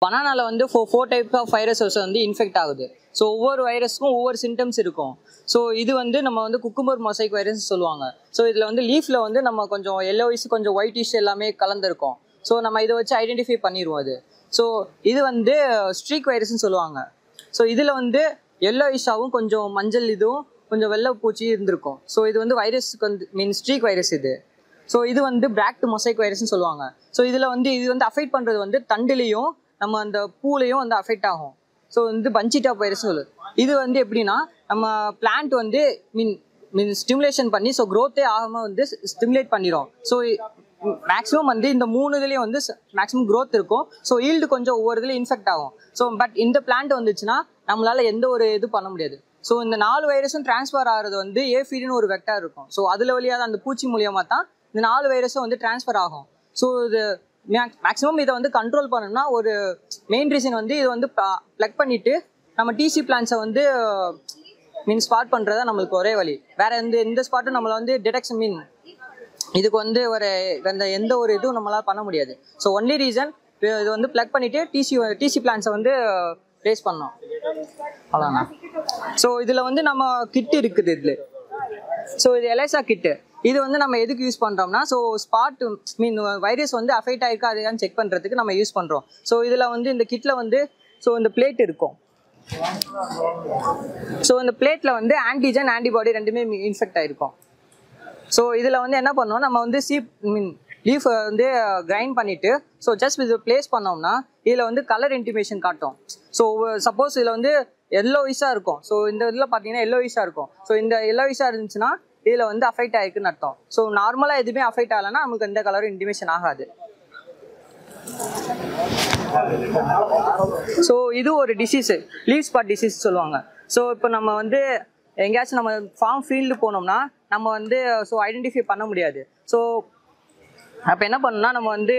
பனானால வந்து four type of viruses வந்து infect ஆகுது. ஸோ ஒவ்வொரு வைரஸ்க்கும் ஒவ்வொரு சிம்டம்ஸ் இருக்கும். ஸோ இது வந்து நம்ம வந்து குக்கும்பர் மொசைக் வைரஸ் சொல்லுவாங்க. ஸோ இதில் வந்து லீஃபில் வந்து நம்ம கொஞ்சம் எல்லோயிஷ் கொஞ்சம் ஒயிட்டிஷ் எல்லாமே கலந்துருக்கும். ஸோ நம்ம இதை வச்சு ஐடென்டிஃபை பண்ணிடுவோம் அது. ஸோ இது வந்து ஸ்ட்ரீக் வைரஸ்ன்னு சொல்லுவாங்க. ஸோ இதில் வந்து எல்லோயிஷாகவும் கொஞ்சம் மஞ்சள் இதுவும் கொஞ்சம் வெள்ளை பூச்சி இருந்திருக்கும். ஸோ இது வந்து வைரஸ்க்கு வந்து ஸ்ட்ரீக் வைரஸ் இது. ஸோ இது வந்து பிராக்ட் மொசைக் வைரஸ்ன்னு சொல்லுவாங்க. ஸோ இதில் வந்து இது வந்து அஃபெக்ட் பண்ணுறது வந்து தண்டுலேயும் நம்ம அந்த பூலையும் வந்து அஃபெக்ட் ஆகும். ஸோ வந்து பஞ்சி டாப் வைரஸ்னு சொல்லுது. இது வந்து எப்படின்னா நம்ம பிளான்ட் வந்து ஸ்டிமுலேஷன் பண்ணி ஸோ க்ரோத்தே ஆகாமல் வந்து ஸ்டிமுலேட் பண்ணிடும். ஸோ மேக்ஸிமம் வந்து இந்த 3 இதுலேயும் வந்து மேக்ஸிமம் க்ரோத் இருக்கும். ஸோ ஈல்டு கொஞ்சம் ஒவ்வொரு இதுலேயும் இன்ஃபெக்ட் ஆகும். ஸோ பட் இந்த பிளான்ட் வந்துச்சுன்னா நம்மளால எந்த ஒரு இது பண்ண முடியாது. ஸோ இந்த 4 வைரஸும் டிரான்ஸ்ஃபர் ஆகிறது வந்து ஏஃபிட்னு ஒரு வெக்டார் இருக்கும். ஸோ அதில் வழியாக அந்த பூச்சி மூலியமாக தான் இந்த 4 வைரஸும் வந்து டிரான்ஸ்ஃபர் ஆகும். ஸோ இது மேக்ஸிமம் இதை வந்து கண்ட்ரோல் பண்ணணும்னா ஒரு மெயின் ரீசன் வந்து இது வந்து ப்ளக் பண்ணிவிட்டு நம்ம டிசி பிளான்ஸை வந்து ஸ்பாட் பண்ணுறதா நம்மளுக்கு ஒரே வழி. வேற எந்த ஸ்பாட்டும் நம்மளை வந்து டிடெக்ஷன் இதுக்கு வந்து ஒரு எந்த ஒரு இதுவும் நம்மளால் பண்ண முடியாது. ஸோ ஒன்லி ரீசன் இது வந்து ப்ளக் பண்ணிவிட்டு டிசி பிளான்ஸை வந்து ப்ளேஸ் பண்ணோம், அவ்வளோதான். ஸோ இதில் வந்து நம்ம கிட்டு இருக்குது இதில். ஸோ இது எலைசா கிட்டு. இது வந்து நம்ம எதுக்கு யூஸ் பண்ணுறோம்னா ஸோ ஸ்பாட் வைரஸ் வந்து அஃபெக்ட் ஆகிருக்கா அதையான்னு செக் பண்ணுறதுக்கு நம்ம யூஸ் பண்ணுறோம். ஸோ இதில் வந்து இந்த கிட்டில் வந்து ஸோ இந்த பிளேட் இருக்கும். ஸோ இந்த பிளேட்டில் வந்து ஆன்டிஜன் ஆன்டிபாடி ரெண்டுமே இன்ஃபெக்ட் ஆகிருக்கும். ஸோ இதில் வந்து என்ன பண்ணோம், நம்ம வந்து லீஃப் வந்து கிரைண்ட் பண்ணிவிட்டு ஸோ ஜஸ்ட் இது ப்ளேஸ் பண்ணோம்னா இதில் வந்து கலர் இன்டிமேஷன் காட்டும். ஸோ சப்போஸ் இதில் வந்து எல்லோயிஷாக இருக்கும். ஸோ இந்த இதில் பார்த்தீங்கன்னா எல்லோயிஷாக இருக்கும். ஸோ இந்த எல்லோயிஷாக இருந்துச்சுன்னா இதில் வந்து அஃபெக்ட் ஆகிருக்குன்னு அர்த்தம். ஸோ நார்மலாக எதுவுமே அஃபெக்ட் ஆகலைன்னா நமக்கு எந்த கலரும் இன்டிமேஷன் ஆகாது. ஸோ இது ஒரு டிசீஸு, லீவ் ஸ்பாட் டிசீஸ் சொல்லுவாங்க. ஸோ இப்போ நம்ம வந்து எங்கேயாச்சும் நம்ம ஃபார்ம் ஃபீல்டு போனோம்னா நம்ம வந்து ஸோ ஐடென்டிஃபை பண்ண முடியாது. ஸோ அப்போ என்ன பண்ணணும்னா நம்ம வந்து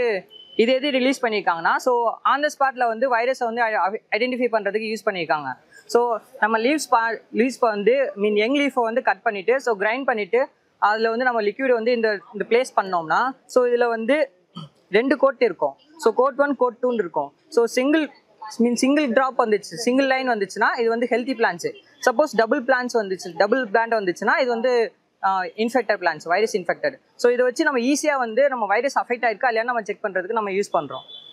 இது எது ரிலீஸ் பண்ணியிருக்காங்கன்னா ஸோ ஆன் த ஸ்பாட்டில் வந்து வைரஸை வந்து ஐடென்டிஃபை பண்ணுறதுக்கு யூஸ் பண்ணியிருக்காங்க. ஸோ நம்ம லீவ்ஸ் வந்து யங் லீஃபை வந்து கட் பண்ணிவிட்டு ஸோ கிரைண்ட் பண்ணிவிட்டு அதில் வந்து நம்ம லிக்விட் வந்து இந்த பிளேஸ் பண்ணோம்னா ஸோ இதில் வந்து 2 கோட் இருக்கும். ஸோ கோட் 1 கோட் 2 இருக்கும். ஸோ சிங்கிள் ட்ராப் வந்துச்சு, சிங்கிள் லைன் வந்துச்சுன்னா இது வந்து healthy plants. Suppose double plant வந்துச்சுன்னா இது வந்து infected plans, virus infected. So இதை வச்சு நம்ம ஈஸியாக வந்து நம்ம வைரஸ் அஃபெக்ட் ஆயிருக்கா இல்லையா நம்ம செக் பண்ணுறதுக்கு நம்ம யூஸ் பண்ணுறோம்.